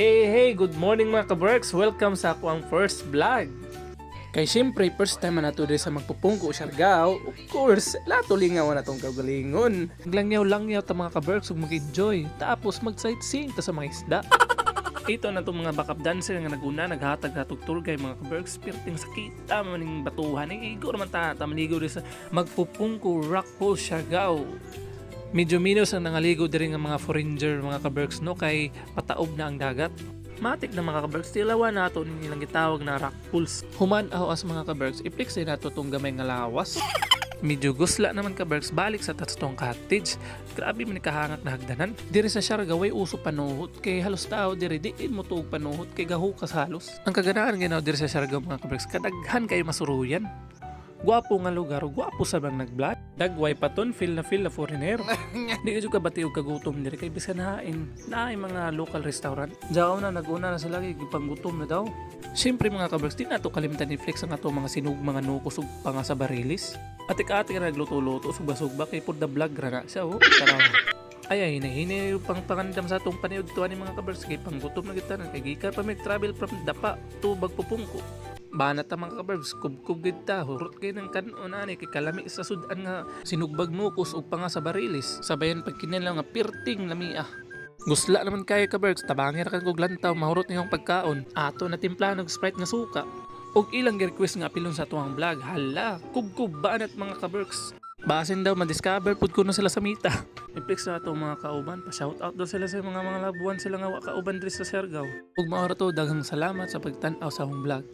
Hey, good morning mga kaberks! Welcome sa ako ang first vlog. Kay syempre, first time na nato din sa magpupungko Siargao. Of course, lato lingaw na tong kagalingon. Maglangyaw-langyaw ta mga kaberks ug mag-enjoy. Tapos mag-sightseeing ta sa mga isda. Ito na itong mga backup dancer nga naguna, naghatag-hatog tour guide mga kaberks. Pirting sakita maning batuhan. Igo naman ta maligo din sa magpupungko Rock Pool Siargao. Medyo minus ang nangaligo diri nga mga foreigner mga kaberks no kay pataob na ang dagat. Matik na mga kaberks tilawan nato nilang gitawag na rock pools. Human aho as mga kaberks i-flex nato tong gamay nga lawas. Medyo gusla naman kaberks balik sa tatstong cottage. Grabe man kahangak na hagdanan. Diri sa Siargao way uso panuhot kay halos tao diri di mo tuog panuhot kay gahukas halos. Ang kaganaan ginaw diri sa Siargao mga kaberks kadaghan kay masuruyan. Gwapo nga lugar, gwapo sa bang nag-vlog. Dagway paton, feel na foreigner. Di ka ka bati o kagutom diri kay bisan hain. Naay mga local restaurant. Diyaw na naguna na sila kay panggutom na daw. Siyempre mga kaberks, di nato kalimutan ni Flex ang ato mga sinug mga nukos ug panga sa barilis. Atik-atik na nagluto-luto sugba-sugba kay for the vlog ra na siya oh. Taraw. Ay hinahinay yung pang pangandam sa atong paniud tuwa ni mga kaberks kay panggutom na kita na kay gikan pa may travel from Dapa to Bagpupungko. Banat ta mga kaberbs, kubkub kita, hurot kayo ng kanon ani kay kalami sa sudan nga sinugbag nukos ug panga sa barilis. Sabayan pag kinala nga pirting lamiah. Gusla naman kayo kaberbs, tabangir ka kog lantaw, mahurot niyong pagkaon. Ato na timpla ng Sprite nga suka. Og ilang request nga apilon sa tuwang vlog. Hala, kubkub banat mga kaberbs. Basin daw ma-discover pud ko na sila sa mita. I-flex na ito mga kauban, pa-shoutout daw sila sa mga labuan sila nga kauban diri sa Siargao. Ug maora to daghang salamat sa pagtan-aw sa akong vlog.